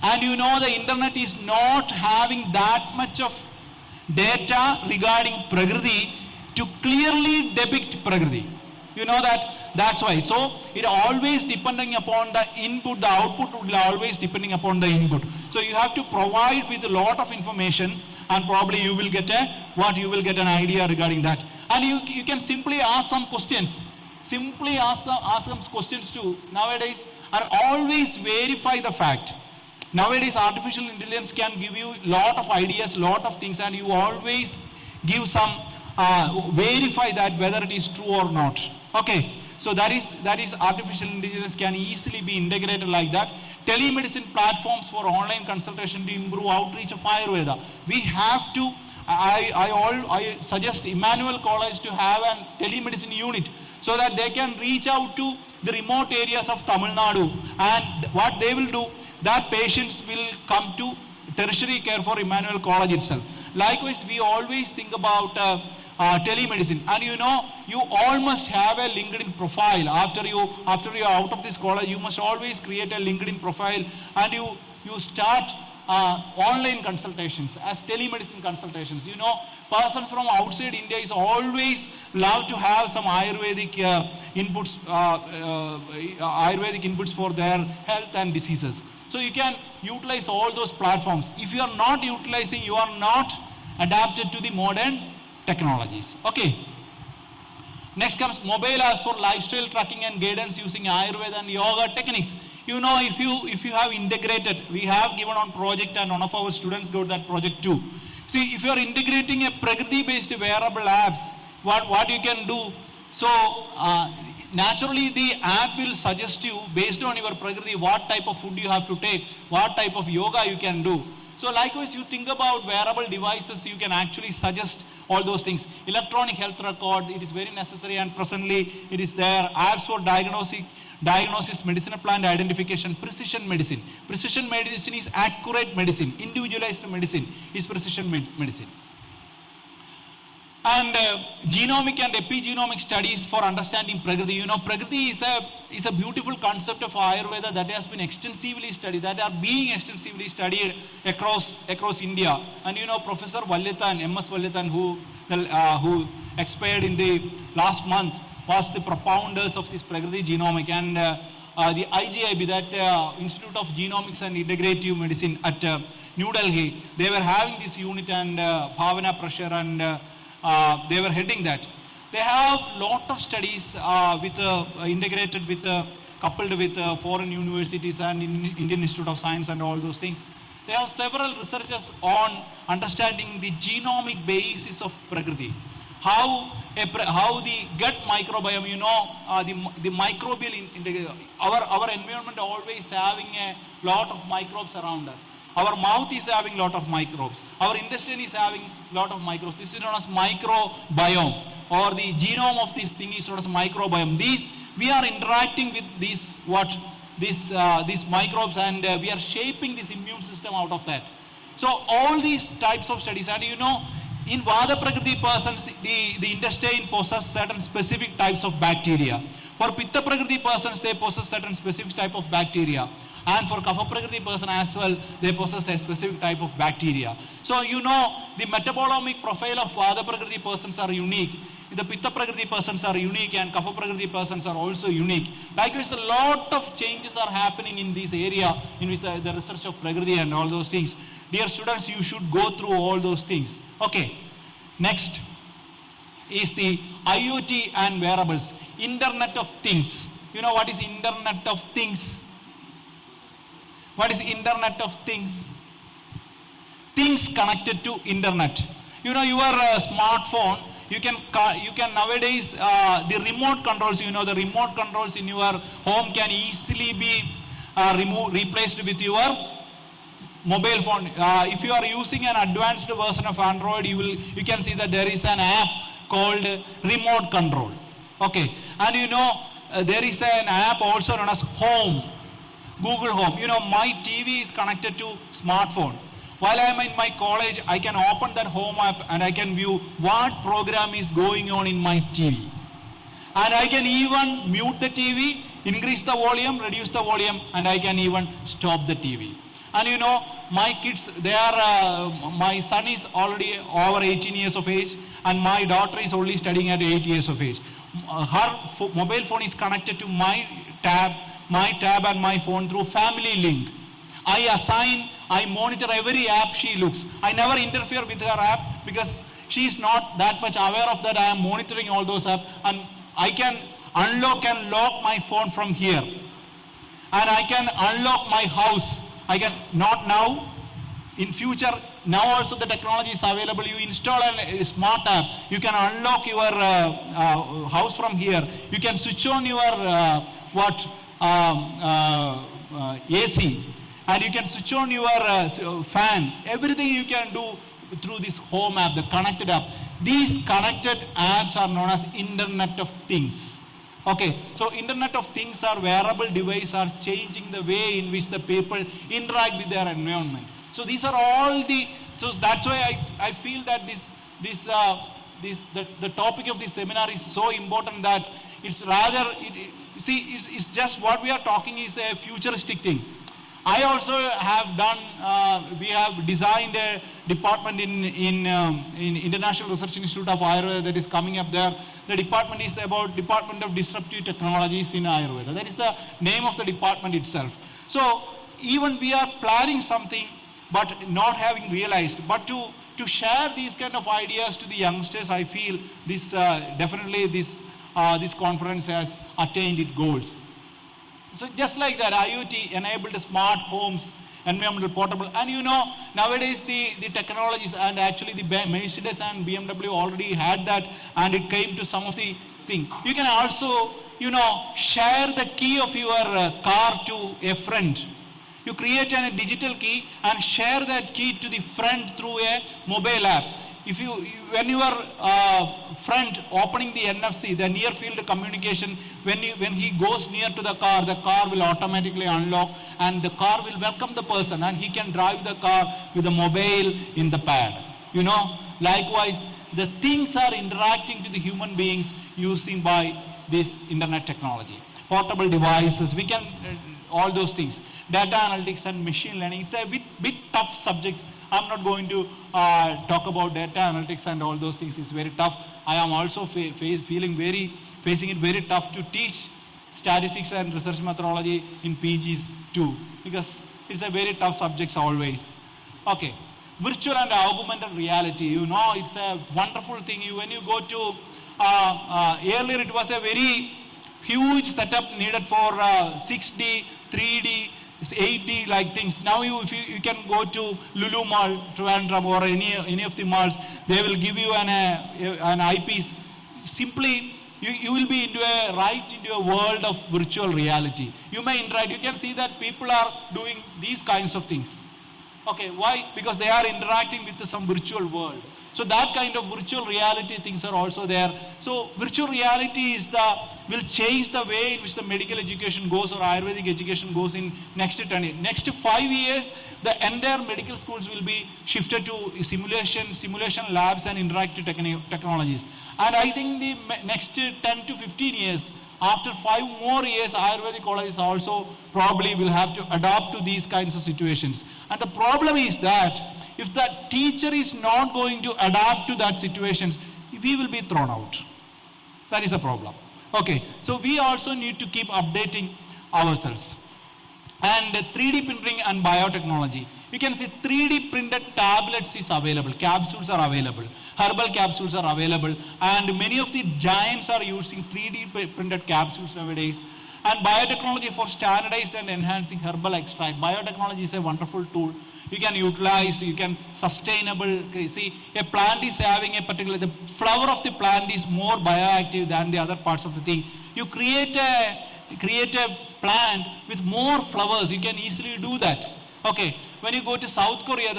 And you know, the internet is not having that much of data regarding Prakriti to clearly depict Prakriti. You know that? That's why. So it always depending upon the input, the output will always depending upon the input. So you have to provide with a lot of information, and probably you will get an idea regarding that. And you can simply ask some questions. Simply ask some questions too. Nowadays, and always verify the fact. Nowadays, artificial intelligence can give you lot of ideas, lot of things, and you always give some verify that whether it is true or not. Okay. So that is artificial intelligence can easily be integrated like that. Telemedicine platforms for online consultation to improve outreach of Ayurveda. We have to, I suggest Emmanuel College to have a telemedicine unit so that they can reach out to the remote areas of Tamil Nadu, and what they will do, that patients will come to tertiary care for Emmanuel College itself. Likewise, we always think about telemedicine, and you know, you all must have a LinkedIn profile. After you are out of this college, you must always create a LinkedIn profile, and you start online consultations as telemedicine consultations. You know, persons from outside India is always love to have some Ayurvedic inputs for their health and diseases. So you can utilize all those platforms. If you are not utilizing, you are not adapted to the modern technologies. Okay. Next comes mobile apps for lifestyle tracking and guidance using Ayurveda and yoga techniques. You know, if you have integrated, we have given on project, and one of our students got that project too. See, if you are integrating a Prakriti-based wearable apps, what you can do? So naturally, the app will suggest you based on your Prakriti what type of food you have to take, what type of yoga you can do. So likewise, you think about wearable devices, you can actually suggest all those things. Electronic health record, it is very necessary, and presently it is there. Apps for diagnosis, medicinal plant identification, precision medicine. Precision medicine is accurate medicine. Individualized medicine is precision medicine. And genomic and epigenomic studies for understanding Prakriti. You know, Prakriti is a beautiful concept of Ayurveda that has been extensively studied, that are being extensively studied across India. And you know, Professor Vallethan, MS Vallethan, who expired in the last month, was the propounders of this Prakriti genomic. And the IGIB, that Institute of Genomics and Integrative Medicine at New Delhi, they were having this unit, and Bhavana Pressure and they were heading that. They have lot of studies integrated with, coupled with foreign universities and Indian Institute of Science and all those things. They have several researchers on understanding the genomic basis of Prakriti. How the gut microbiome, you know, the microbial, our environment always having a lot of microbes around us. Our mouth is having lot of microbes. Our intestine is having lot of microbes. This is known as microbiome, or the genome of this thing is known as microbiome. We are interacting with these microbes, and we are shaping this immune system out of that. So all these types of studies, and you know, in Vada Prakriti persons, the intestine possesses certain specific types of bacteria. For Pitta Prakriti persons, they possess certain specific type of bacteria. And for Kapha Prakriti person as well, they possess a specific type of bacteria. So you know, the metabolomic profile of Vada Prakriti persons are unique. The Pitta Prakriti persons are unique, and Kapha Prakriti persons are also unique. Likewise, a lot of changes are happening in this area, in which the research of Prakriti and all those things. Dear students, you should go through all those things. Okay, next is the IoT and wearables. Internet of Things. You know what is Internet of Things? What is Internet of Things? Things connected to Internet. You know, your smartphone, you can nowadays, the remote controls, you know, the remote controls in your home can easily be replaced with your mobile phone. If you are using an advanced version of Android, you can see that there is an app called remote control. Okay, and you know, there is an app also known as Home. Google Home. You know, my TV is connected to smartphone. While I am in my college, I can open that Home app and I can view what program is going on in my TV. And I can even mute the TV, increase the volume, reduce the volume, and I can even stop the TV. And you know, my kids, my son is already over 18 years of age, and my daughter is only studying at 8 years of age. Her mobile phone is connected to my tab and my phone through Family Link. I monitor every app she looks. I never interfere with her app because she is not that much aware of that. I am monitoring all those apps, and I can unlock and lock my phone from here. And I can unlock my house. I can, not now, in future, now also the technology is available. You install a smart app. You can unlock your house from here. You can switch on your AC, and you can switch on your fan. Everything you can do through this Home app, the connected app. These connected apps are known as Internet of Things. Okay, so Internet of Things are wearable devices are changing the way in which the people interact with their environment. So these are all so that's why I feel that the topic of this seminar is so important, that it's rather, it's just what we are talking is a futuristic thing. I also have done, we have designed a department in International Research Institute of Ayurveda that is coming up there. The department is about Department of Disruptive Technologies in Ayurveda. That is the name of the department itself. So even we are planning something, but not having realized. But to share these kind of ideas to the youngsters, I feel this definitely this conference has attained its goals. So just like that, IoT enabled smart homes, environmental portable, and you know, nowadays the technologies, and actually the Mercedes and BMW already had that, and it came to some of the things. You can also, you know, share the key of your car to a friend. You create a digital key and share that key to the friend through a mobile app. When your friend opening the NFC, the near field communication, when he goes near to the car will automatically unlock, and the car will welcome the person, and he can drive the car with the mobile in the pad. You know, likewise, the things are interacting to the human beings using by this internet technology. Portable devices, we can, all those things. Data analytics and machine learning, it's a bit tough subject. I'm not going to talk about data analytics and all those things. It's very tough. I am also facing it very tough to teach statistics and research methodology in PGs too, because it's a very tough subject always. Okay, virtual and augmented reality, you know, it's a wonderful thing. When you go to, earlier it was a very huge setup needed for 6D, 3D, 8D like things. Now if you can go to Lulu Mall, Trivandrum, or any of the malls, they will give you an eyepiece. Simply, you will be right into a world of virtual reality. You may interact. You can see that people are doing these kinds of things. Okay, why? Because they are interacting with some virtual world. So that kind of virtual reality things are also there. So virtual reality will change the way in which the medical education goes or Ayurvedic education goes in next 10 years. Next 5 years, the entire medical schools will be shifted to simulation labs and interactive technologies. And I think the next 10 to 15 years, after 5 more years, Ayurvedic colleges also probably will have to adapt to these kinds of situations. And the problem is that if the teacher is not going to adapt to that situations, we will be thrown out. That is a problem. Okay, so we also need to keep updating ourselves. And 3D printing and biotechnology. You can see 3D printed tablets is available, capsules are available, herbal capsules are available, and many of the giants are using 3D printed capsules nowadays. And biotechnology for standardized and enhancing herbal extract. Biotechnology is a wonderful tool. You can utilize, you can sustainable, see, a plant is having a particular, the flower of the plant is more bioactive than the other parts of the thing. You create a plant with more flowers, you can easily do that. Okay, when you go to South Korea,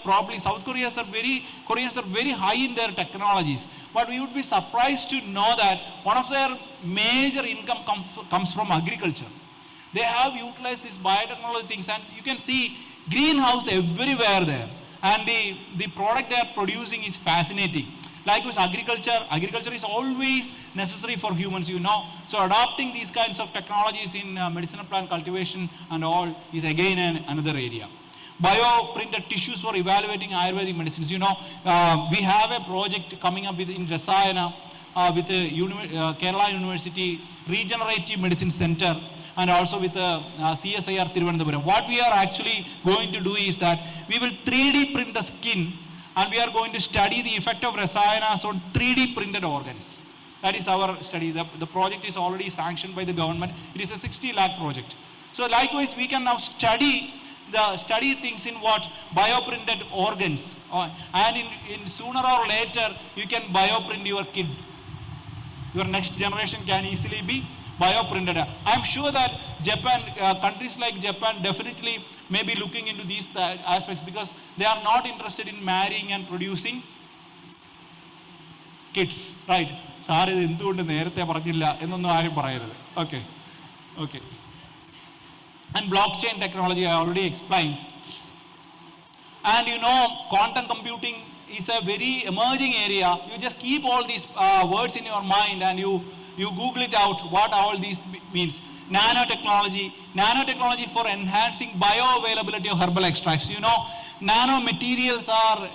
Koreans are very high in their technologies. But we would be surprised to know that one of their major income comes from agriculture. They have utilized these biotechnology things, and you can see greenhouse everywhere there. And the product they are producing is fascinating. Likewise, agriculture is always necessary for humans, you know. So adopting these kinds of technologies in medicinal plant cultivation and all is again another area. Bioprinted tissues for evaluating Ayurvedic medicines. You know, we have a project coming up in Rasayana with Kerala University Regenerative Medicine Center, and also with CSIR Thiruvananthapuram. What we are actually going to do is that we will 3D print the skin, and we are going to study the effect of rasayanas on 3D printed organs. That is our study. The project is already sanctioned by the government. It is a 60 lakh project. So likewise, we can now study things in what? Bioprinted organs. And in sooner or later, you can bioprint your kid. Your next generation can easily be bioprinted. I'm sure that Japan, countries like Japan definitely may be looking into these aspects, because they are not interested in marrying and producing kids, right? Sorry, okay. Okay. And blockchain technology, I already explained. And you know, quantum computing is a very emerging area. You just keep all these words in your mind and you Google it out, what all these means. Nanotechnology for enhancing bioavailability of herbal extracts. You know, nanomaterials are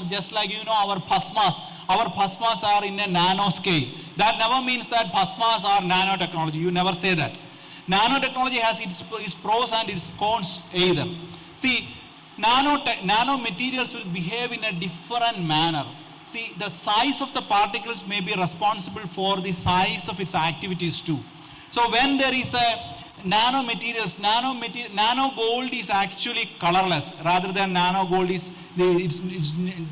just like, you know, our bhasmas. Our bhasmas are in a nano scale. That never means that bhasmas are nanotechnology. You never say that. Nanotechnology has its pros and its cons either. See, nanomaterials will behave in a different manner. See, the size of the particles may be responsible for the size of its activities too. So when there is a nanomaterials, nano gold is actually colorless, rather than nano gold is it's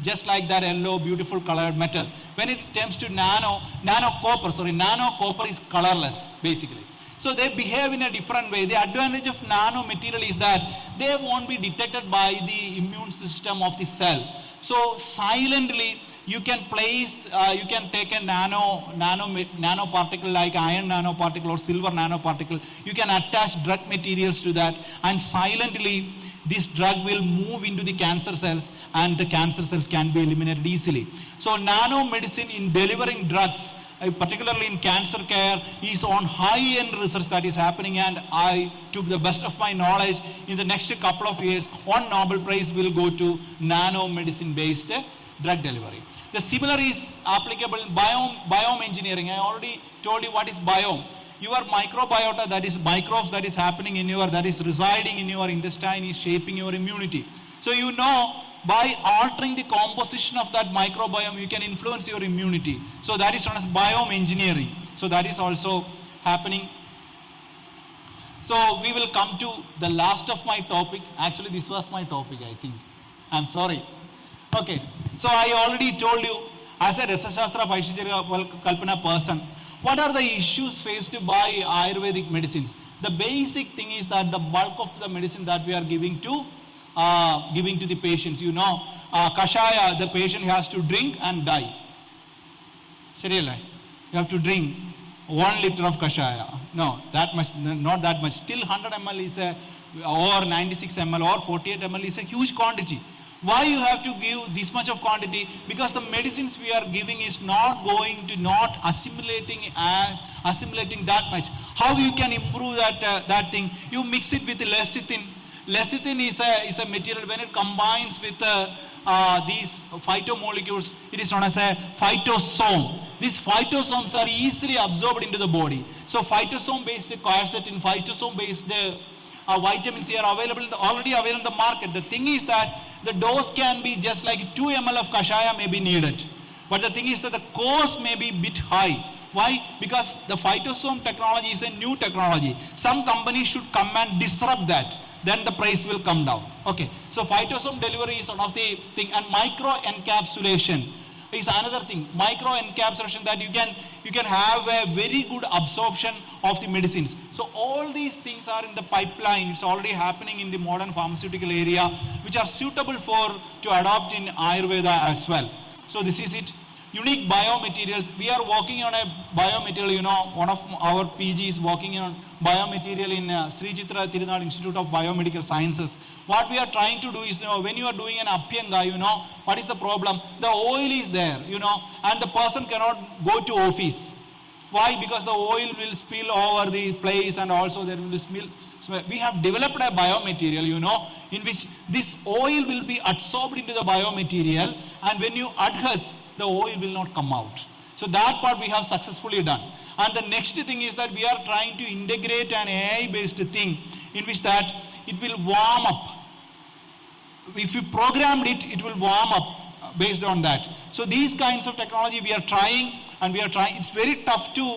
just like that yellow beautiful colored metal. When it comes to nano copper is colorless basically. So they behave in a different way. The advantage of nanomaterial is that they won't be detected by the immune system of the cell. So silently you can take a nanoparticle like iron nanoparticle or silver nanoparticle. You can attach drug materials to that, and silently this drug will move into the cancer cells and the cancer cells can be eliminated easily. So nanomedicine in delivering drugs, particularly in cancer care, is on high-end research that is happening, and I, to the best of my knowledge, in the next couple of years, one Nobel Prize will go to nanomedicine-based drug delivery. The similar is applicable in biome engineering. I already told you what is biome. Your microbiota, that is microbes that is happening in your, that is residing in your intestine, is shaping your immunity. So you know, by altering the composition of that microbiome, you can influence your immunity. So that is known as biome engineering. So that is also happening. So we will come to the last of my topic. Actually, this was my topic, I think. I'm sorry. Okay. So I already told you, as a Rasashastra Kalpana person, what are the issues faced by Ayurvedic medicines? The basic thing is that the bulk of the medicine that we are giving to the patients, you know, kashaya, the patient has to drink and die. Seriously, you have to drink 1 liter of kashaya. No, that much, not that much. Still 100 ml is a, or 96 ml or 48 ml is a huge quantity. Why you have to give this much of quantity? Because the medicines we are giving is not going to, not assimilating that much. How you can improve that thing? You mix it with lecithin. Lecithin is a material, when it combines with these phytomolecules, it is known as a phytosome. These phytosomes are easily absorbed into the body. So phytosome based quercetin, phytosome based vitamins C are available, already available in the market. The thing is that the dose can be just like 2 ml of kashaya may be needed. But the thing is that the cost may be a bit high. Why? Because the phytosome technology is a new technology. Some companies should come and disrupt that. Then the price will come down. Okay. So phytosome delivery is one of the thing, and micro encapsulation is another thing. Micro encapsulation, that you can have a very good absorption of the medicines. So all these things are in the pipeline. It's already happening in the modern pharmaceutical area, which are suitable to adopt in Ayurveda as well. So this is it. Unique biomaterials. We are working on a biomaterial, you know, one of our PG is working on biomaterial in Sri Chitra Tirunal Institute of Biomedical Sciences. What we are trying to do is, you know, when you are doing an apyanga, you know, what is the problem? The oil is there, you know, and the person cannot go to office. Why? Because the oil will spill over the place, and also there will be smell. So we have developed a biomaterial, you know, in which this oil will be absorbed into the biomaterial, and when you adhere, the oil will not come out. So that part we have successfully done. And the next thing is that we are trying to integrate an AI-based thing in which that it will warm up. If you programmed it, it will warm up based on that. So these kinds of technology we are trying, and we are trying. It's very tough to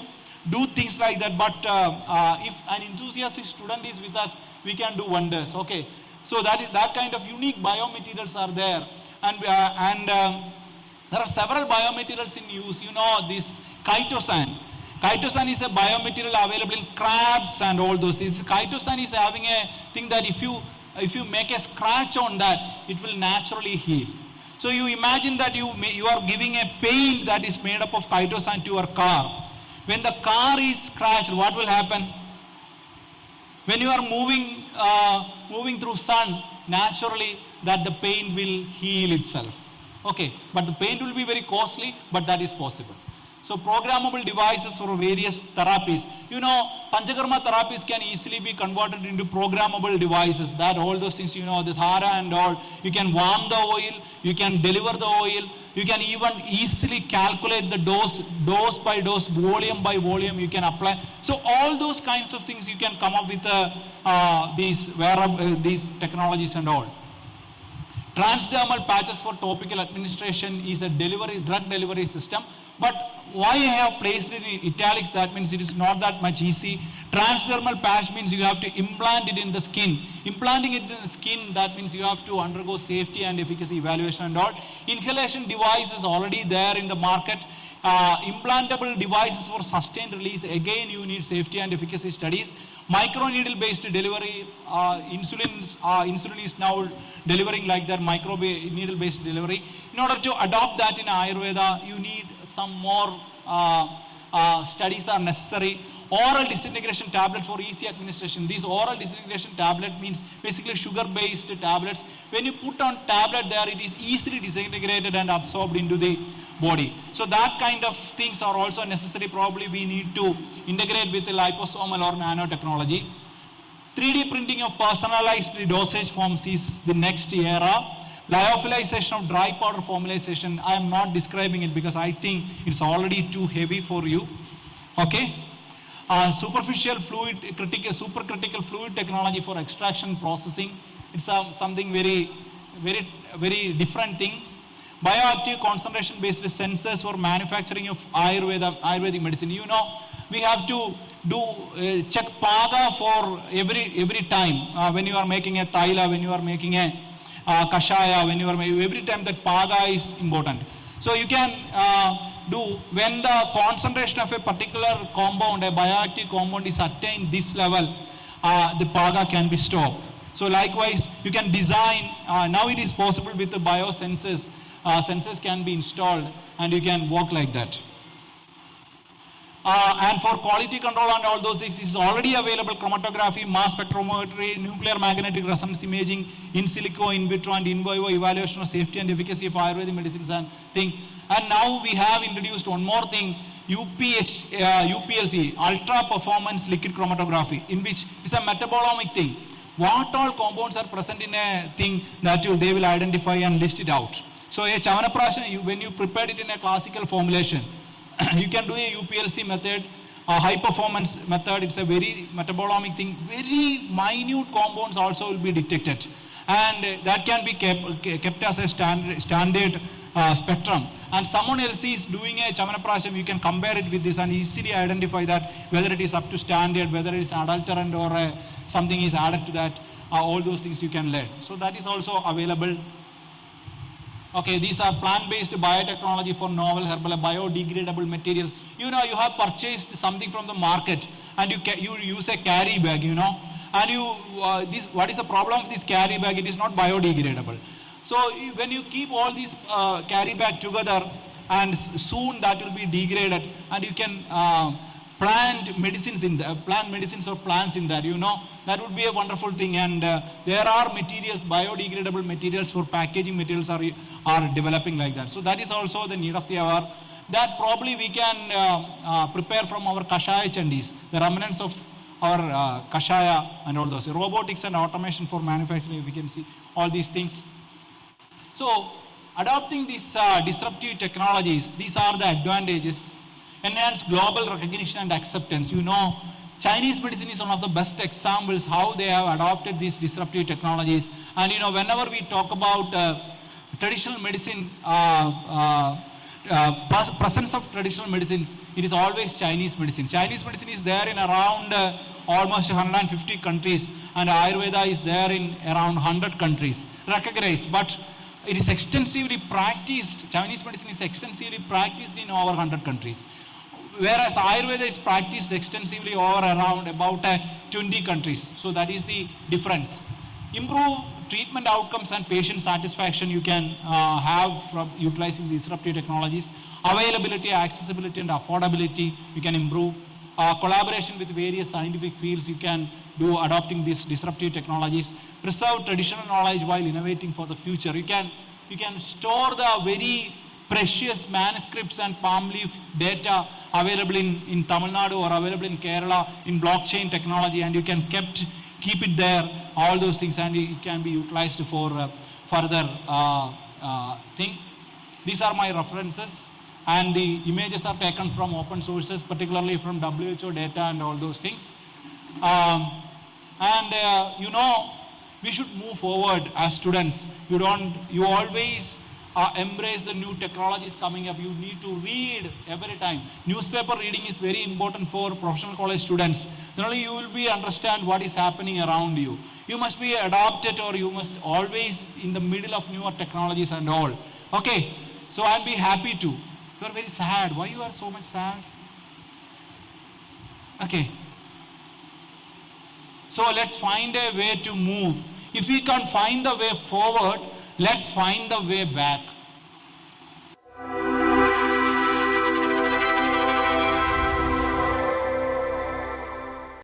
do things like that, but if an enthusiastic student is with us, we can do wonders. Okay. So that kind of unique biomaterials are there, and there are several biomaterials in use. You know, this chitosan. Chitosan is a biomaterial available in crabs and all those things. Chitosan is having a thing that if you make a scratch on that, it will naturally heal. So you imagine that you are giving a paint that is made up of chitosan to your car. When the car is scratched, what will happen? When you are moving through sun, naturally that the paint will heal itself. Okay, but the paint will be very costly, but that is possible. So programmable devices for various therapies. You know, Panchakarma therapies can easily be converted into programmable devices. That all those things, you know, the thara and all. You can warm the oil, you can deliver the oil, you can even easily calculate the dose by dose, volume by volume you can apply. So all those kinds of things you can come up with these technologies and all. Transdermal patches for topical administration is a drug delivery system. But why I have placed it in italics, that means it is not that much easy. Transdermal patch means you have to implant it in the skin. Implanting it in the skin, that means you have to undergo safety and efficacy evaluation and all. Inhalation device is already there in the market. Implantable devices for sustained release, again you need safety and efficacy studies. Microneedle based delivery, insulin is now delivering like that, microneedle based delivery. In order to adopt that in Ayurveda, you need some more studies are necessary. Oral disintegration tablet for easy administration. This oral disintegration tablet means basically sugar-based tablets. When you put on tablet there, it is easily disintegrated and absorbed into the body. So that kind of things are also necessary. Probably we need to integrate with the liposomal or nanotechnology. 3D printing of personalized dosage forms is the next era. Lyophilization of dry powder formulation, I am not describing it because I think it's already too heavy for you. Okay. Superficial fluid, supercritical fluid technology for extraction processing. It's something very different thing. Bioactive concentration based sensors for manufacturing of Ayurvedic medicine. You know, we have to do check paga for every time when you are making a taila, when you are making a kashaya, when you are making, every time that paga is important. So you can do when the concentration of a particular compound, a bioactive compound is attained this level, the paga can be stopped. So likewise, you can design, now it is possible with the biosensors, sensors can be installed and you can work like that. And for quality control and all those things is already available: chromatography, mass spectrometry, nuclear magnetic resonance imaging, in silico, in vitro and in vivo evaluation of safety and efficacy of Ayurvedic medicines and thing. And now we have introduced one more thing, UPLC, ultra performance liquid chromatography, in which it's a metabolomic thing. What all compounds are present in a thing that they will identify and list it out. So a Chavanaprashan, when you prepared it in a classical formulation, you can do a UPLC method, a high performance method. It's a very metabolomic thing. Very minute compounds also will be detected, and that can be kept as a standard spectrum. And someone else is doing a Chavanaprashan, you can compare it with this and easily identify that whether it is up to standard, whether it is adulterant or something is added to that. All those things you can learn. So that is also available. Okay, these are plant-based biotechnology for novel herbal biodegradable materials. You know, you have purchased something from the market and you use a carry bag, you know, and what is the problem of this carry bag? It is not biodegradable. So when you keep all these carry bag together, and soon that will be degraded, and you can plant medicines or plants in that, you know, that would be a wonderful thing. And there are materials, biodegradable materials for packaging materials are developing like that. So that is also the need of the hour. That probably we can prepare from our Kashaya Chandis, the remnants of our Kashaya and all those. Robotics and automation for manufacturing, we can see all these things. So adopting these disruptive technologies, these are the advantages. Enhance global recognition and acceptance. You know, Chinese medicine is one of the best examples how they have adopted these disruptive technologies. And you know, whenever we talk about traditional medicine, presence of traditional medicines, it is always Chinese medicine. Chinese medicine is there in around almost 150 countries, and Ayurveda is there in around 100 countries, recognized. But it is extensively practiced, Chinese medicine is extensively practiced in over 100 countries. Whereas Ayurveda is practiced extensively over around about 20 countries. So that is the difference. Improve treatment outcomes and patient satisfaction you can have from utilizing disruptive technologies. Availability, accessibility and affordability you can improve. Collaboration with various scientific fields you can do adopting these disruptive technologies. Preserve traditional knowledge while innovating for the future. You can store the very precious manuscripts and palm leaf data available in Tamil Nadu or available in Kerala in blockchain technology, and you can keep it there, all those things, and it can be utilized for further thing. These are my references, and the images are taken from open sources, particularly from WHO data and all those things. You know, we should move forward as students. You always embrace the new technologies coming up. You need to read every time. Newspaper reading is very important for professional college students. Then only you will be understand what is happening around you. You must be adopted, or you must always in the middle of newer technologies and all. Okay, so I'll be happy to. You are very sad. Why you are so much sad? Okay. So let's find a way to move. If we can't find the way forward, let's find the way back.